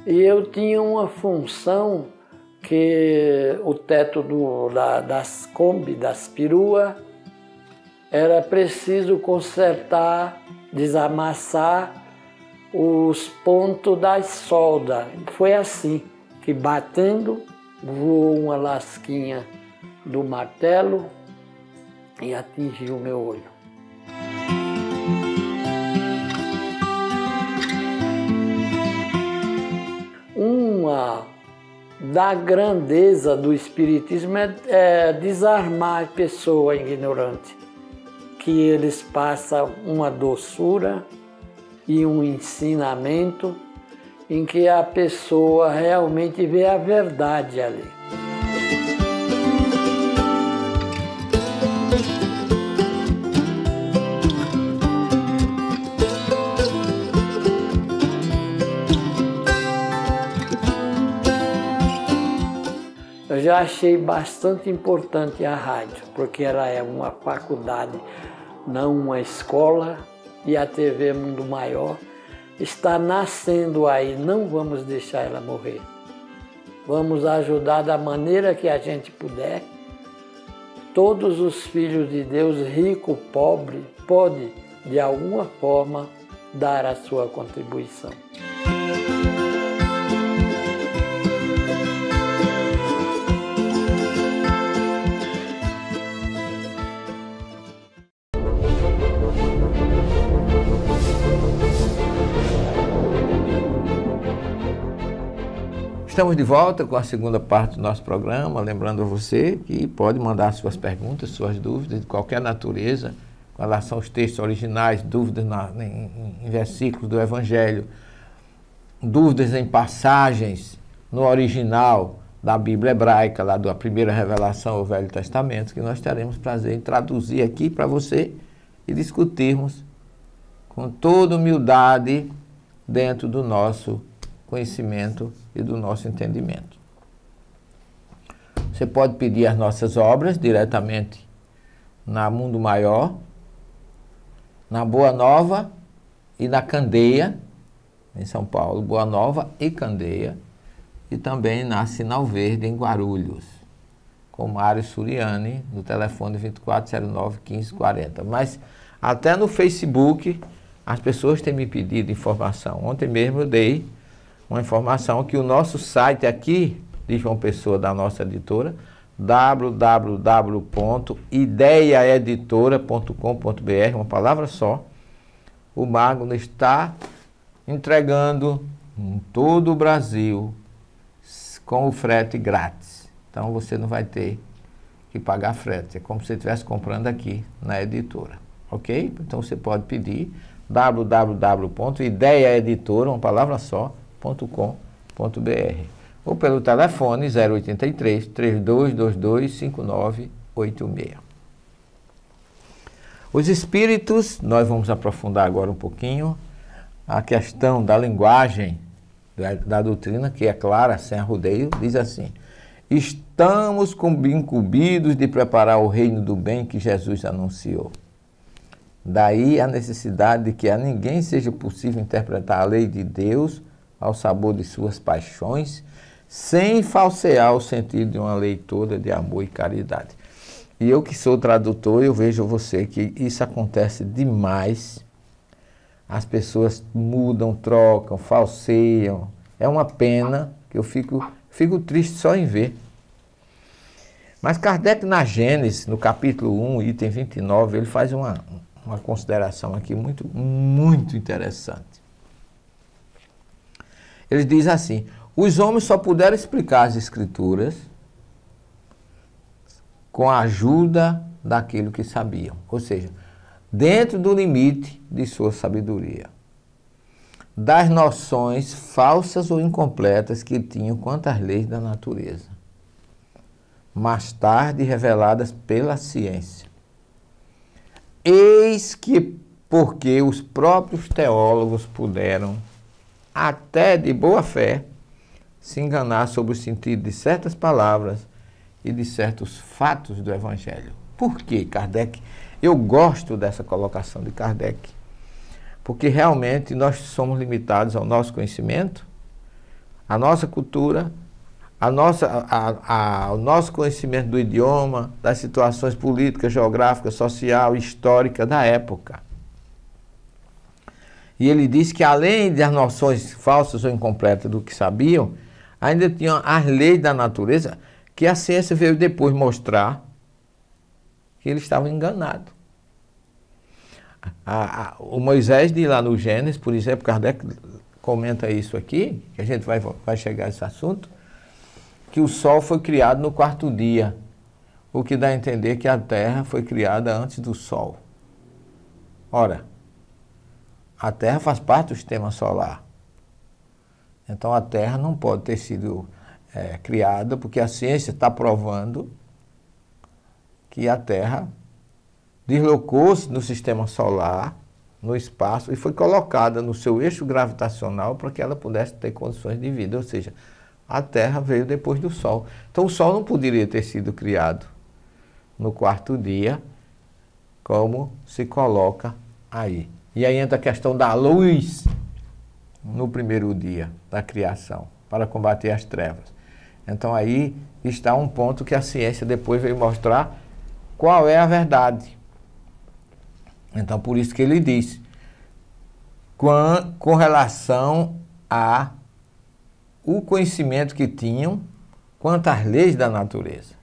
E eu tinha uma função que o teto das Kombi, das peruas, era preciso consertar, desamassar os pontos das soldas. Foi assim, que batendo, voou uma lasquinha do martelo e atingiu o meu olho. Uma da grandeza do Espiritismo é desarmar a pessoa ignorante, que eles passam uma doçura e um ensinamento em que a pessoa realmente vê a verdade ali. Eu já achei bastante importante a rádio, porque ela é uma faculdade, não uma escola, e a TV Mundo Maior está nascendo aí, não vamos deixar ela morrer. Vamos ajudar da maneira que a gente puder. Todos os filhos de Deus, rico, pobre, pode, de alguma forma, dar a sua contribuição. Estamos de volta com a segunda parte do nosso programa, lembrando a você que pode mandar suas perguntas, suas dúvidas de qualquer natureza, com relação aos textos originais, dúvidas em versículos do Evangelho, dúvidas em passagens no original da Bíblia hebraica, lá da primeira revelação ao Velho Testamento, que nós teremos prazer em traduzir aqui para você e discutirmos com toda humildade dentro do nosso conhecimento e do nosso entendimento. Você pode pedir as nossas obras diretamente na Mundo Maior, na Boa Nova e na Candeia, em São Paulo, Boa Nova e Candeia, e também na Sinal Verde, em Guarulhos, com Mário Suriani, no telefone 2409-1540. Mas até no Facebook as pessoas têm me pedido informação. Ontem mesmo eu dei uma informação que o nosso site aqui, de João Pessoa, da nossa editora, www.ideiaeditora.com.br, uma palavra só, o Magno está entregando em todo o Brasil com o frete grátis. Então você não vai ter que pagar frete, é como se você estivesse comprando aqui na editora, ok? Então você pode pedir www.ideiaeditora, uma palavra só, .com.br ou pelo telefone 083 3222 5986. Os espíritos, nós vamos aprofundar agora um pouquinho a questão da linguagem da doutrina, que é clara, sem arrudeio, diz assim: estamos incumbidos de preparar o reino do bem que Jesus anunciou. Daí a necessidade de que a ninguém seja possível interpretar a lei de Deus ao sabor de suas paixões, sem falsear o sentido de uma lei toda de amor e caridade. E eu que sou tradutor, eu vejo você que isso acontece demais. As pessoas mudam, trocam, falseiam. É uma pena que eu fico triste só em ver. Mas Kardec, na Gênesis, no capítulo 1, item 29, ele faz uma consideração aqui muito interessante. Ele diz assim: os homens só puderam explicar as Escrituras com a ajuda daquilo que sabiam, ou seja, dentro do limite de sua sabedoria, das noções falsas ou incompletas que tinham quanto às leis da natureza, mais tarde reveladas pela ciência. Eis que, porque os próprios teólogos puderam, até de boa fé, se enganar sobre o sentido de certas palavras e de certos fatos do Evangelho. Por que, Kardec? Eu gosto dessa colocação de Kardec, porque realmente nós somos limitados ao nosso conhecimento, a nossa cultura, o nosso conhecimento do idioma, das situações políticas, geográficas, social, históricas da época. E ele diz que além das noções falsas ou incompletas do que sabiam, ainda tinham as leis da natureza, que a ciência veio depois mostrar que eles estavam enganados. O Moisés diz lá no Gênesis, por exemplo, Kardec comenta isso aqui, que a gente vai chegar a esse assunto, que o Sol foi criado no quarto dia, o que dá a entender que a Terra foi criada antes do Sol. Ora, a Terra faz parte do sistema solar. Então a Terra não pode ter sido criada, porque a ciência está provando que a Terra deslocou-se no sistema solar, no espaço, e foi colocada no seu eixo gravitacional para que ela pudesse ter condições de vida. Ou seja, a Terra veio depois do Sol. Então o Sol não poderia ter sido criado no quarto dia, como se coloca aí. E aí entra a questão da luz no primeiro dia da criação, para combater as trevas. Então aí está um ponto que a ciência depois veio mostrar qual é a verdade. Então por isso que ele diz, com relação a o conhecimento que tinham quanto às leis da natureza.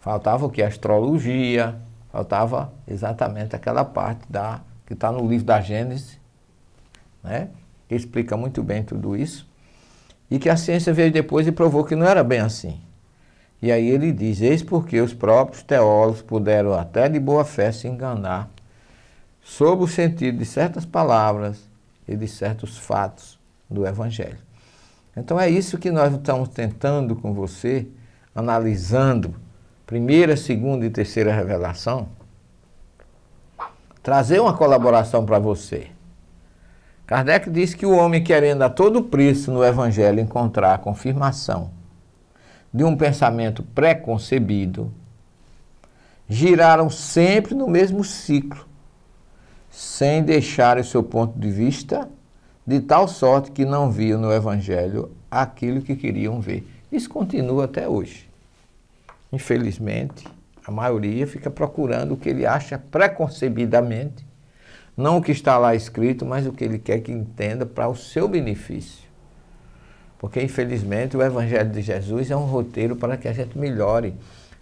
Faltava o que? A astrologia, faltava exatamente aquela parte que está no livro da Gênesis, né? Que explica muito bem tudo isso, e que a ciência veio depois e provou que não era bem assim. E aí ele diz, eis porque os próprios teólogos puderam até de boa fé se enganar sobre o sentido de certas palavras e de certos fatos do Evangelho. Então é isso que nós estamos tentando com você, analisando primeira, segunda e terceira revelação, trazer uma colaboração para você. Kardec diz que o homem, querendo a todo preço no Evangelho encontrar a confirmação de um pensamento pré-concebido, giraram sempre no mesmo ciclo, sem deixar o seu ponto de vista, de tal sorte que não viam no Evangelho aquilo que queriam ver. Isso continua até hoje. Infelizmente, a maioria fica procurando o que ele acha preconcebidamente, não o que está lá escrito, mas o que ele quer que entenda para o seu benefício. Porque, infelizmente, o Evangelho de Jesus é um roteiro para que a gente melhore.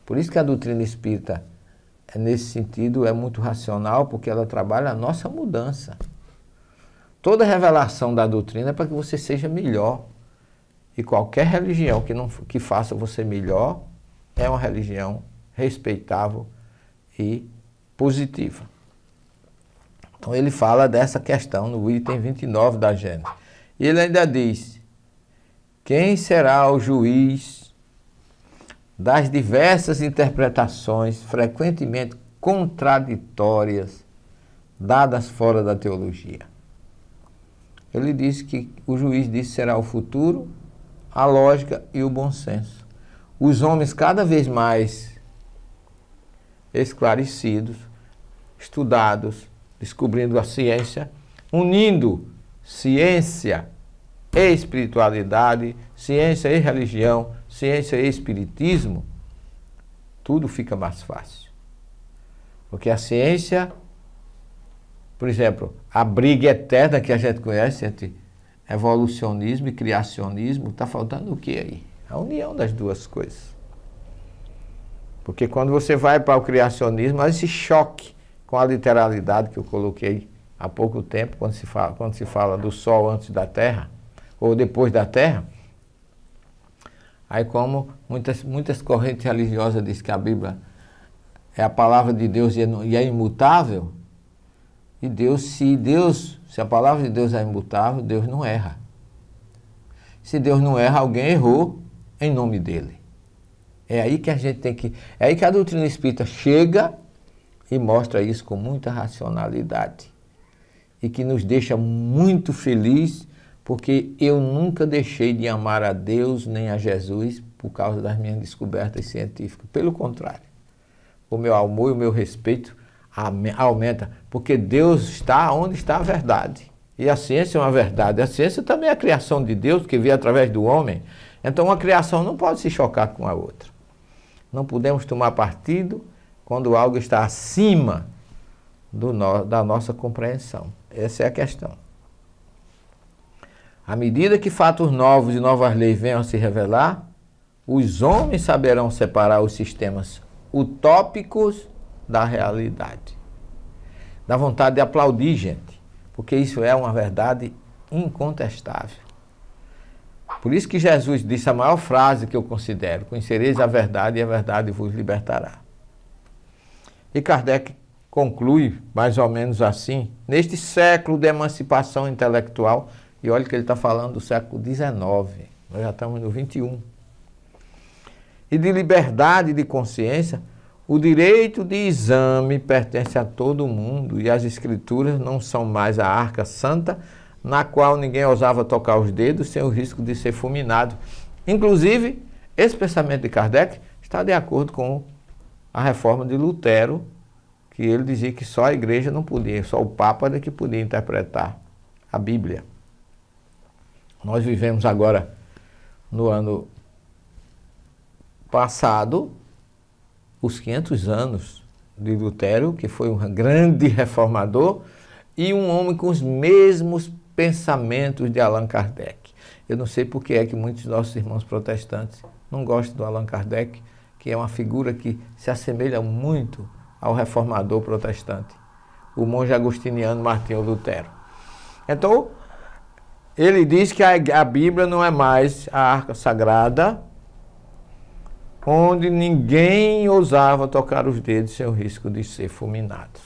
Por isso que a doutrina espírita, nesse sentido, é muito racional, porque ela trabalha a nossa mudança. Toda revelação da doutrina é para que você seja melhor. E qualquer religião que faça você melhor é uma religião respeitável e positiva. Então ele fala dessa questão no item 29 da Gênesis. E ele ainda diz, quem será o juiz das diversas interpretações frequentemente contraditórias dadas fora da teologia? Ele diz que o juiz disso será o futuro, a lógica e o bom senso. Os homens cada vez mais esclarecidos, estudados, descobrindo a ciência, unindo ciência e espiritualidade, ciência e religião, ciência e espiritismo, tudo fica mais fácil. Porque a ciência, por exemplo, a briga eterna que a gente conhece entre evolucionismo e criacionismo, está faltando o que aí? A união das duas coisas. Porque quando você vai para o criacionismo, há esse choque com a literalidade que eu coloquei há pouco tempo, quando se fala do Sol antes da Terra, ou depois da Terra. Aí como muitas correntes religiosas dizem que a Bíblia é a palavra de Deus e é imutável, e se a palavra de Deus é imutável, Deus não erra. Se Deus não erra, alguém errou em nome dele. É aí que a gente é aí que a doutrina espírita chega e mostra isso com muita racionalidade. E que nos deixa muito feliz, porque eu nunca deixei de amar a Deus nem a Jesus por causa das minhas descobertas científicas. Pelo contrário, o meu amor e o meu respeito aumenta, porque Deus está onde está a verdade. E a ciência é uma verdade. A ciência também é a criação de Deus, que veio através do homem. Então uma criação não pode se chocar com a outra. Não podemos tomar partido quando algo está acima da nossa compreensão. Essa é a questão. À medida que fatos novos e novas leis venham a se revelar, os homens saberão separar os sistemas utópicos da realidade. Dá vontade de aplaudir, gente, porque isso é uma verdade incontestável. Por isso que Jesus disse a maior frase que eu considero: conhecereis a verdade e a verdade vos libertará. E Kardec conclui mais ou menos assim: neste século de emancipação intelectual, e olha que ele está falando do século XIX, nós já estamos no XXI, e de liberdade de consciência, o direito de exame pertence a todo mundo e as escrituras não são mais a arca santa na qual ninguém ousava tocar os dedos sem o risco de ser fulminado. Inclusive, esse pensamento de Kardec está de acordo com a reforma de Lutero, que ele dizia que só a igreja não podia, só o Papa era que podia interpretar a Bíblia. Nós vivemos agora, no ano passado, os 500 anos de Lutero, que foi um grande reformador e um homem com os mesmos pensamentos de Allan Kardec. Eu não sei por que é que muitos dos nossos irmãos protestantes não gostam do Allan Kardec, que é uma figura que se assemelha muito ao reformador protestante, o monge agostiniano Martinho Lutero. Então, ele diz que a Bíblia não é mais a arca sagrada, onde ninguém ousava tocar os dedos sem o risco de ser fulminados.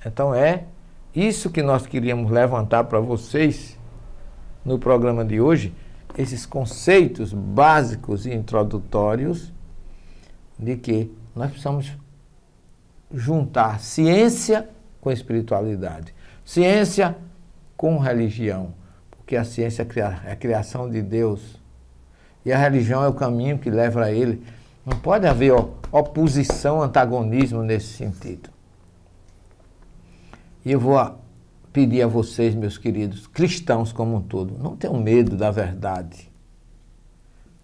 Então é isso que nós queríamos levantar para vocês no programa de hoje, esses conceitos básicos e introdutórios de que nós precisamos juntar ciência com espiritualidade, ciência com religião, porque a ciência é a criação de Deus e a religião é o caminho que leva a Ele. Não pode haver oposição, antagonismo nesse sentido. E eu vou pedir a vocês, meus queridos cristãos como um todo, não tenham medo da verdade.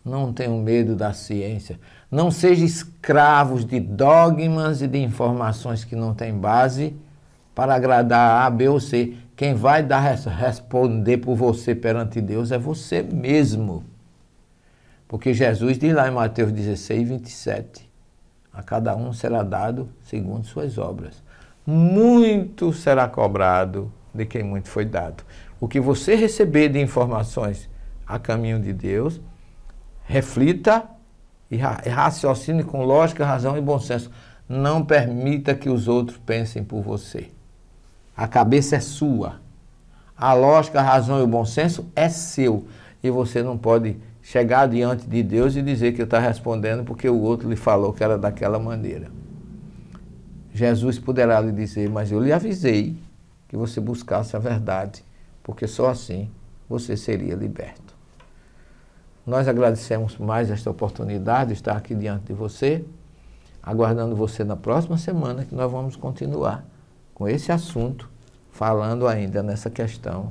Não tenham medo da ciência. Não sejam escravos de dogmas e de informações que não têm base para agradar A, B ou C. Quem vai responder por você perante Deus é você mesmo. Porque Jesus diz lá em Mateus 16, 27, a cada um será dado segundo suas obras. Muito será cobrado de quem muito foi dado. O que você receber de informações a caminho de Deus, reflita e raciocine com lógica, razão e bom senso. Não permita que os outros pensem por você. A cabeça é sua. A lógica, a razão e o bom senso é seu. E você não pode chegar diante de Deus e dizer que está respondendo porque o outro lhe falou que era daquela maneira. Jesus poderá lhe dizer: mas eu lhe avisei que você buscasse a verdade, porque só assim você seria liberto. Nós agradecemos mais esta oportunidade de estar aqui diante de você, aguardando você na próxima semana, que nós vamos continuar com esse assunto, falando ainda nessa questão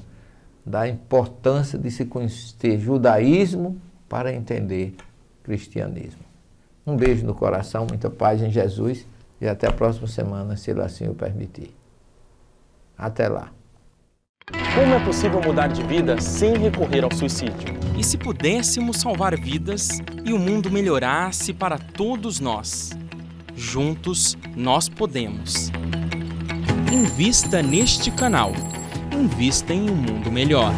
da importância de se conhecer judaísmo para entender cristianismo. Um beijo no coração, muita paz em Jesus e até a próxima semana, se ele assim o permitir. Até lá. Como é possível mudar de vida sem recorrer ao suicídio? E se pudéssemos salvar vidas e o mundo melhorasse para todos nós? Juntos nós podemos. Invista neste canal. Invista em um mundo melhor.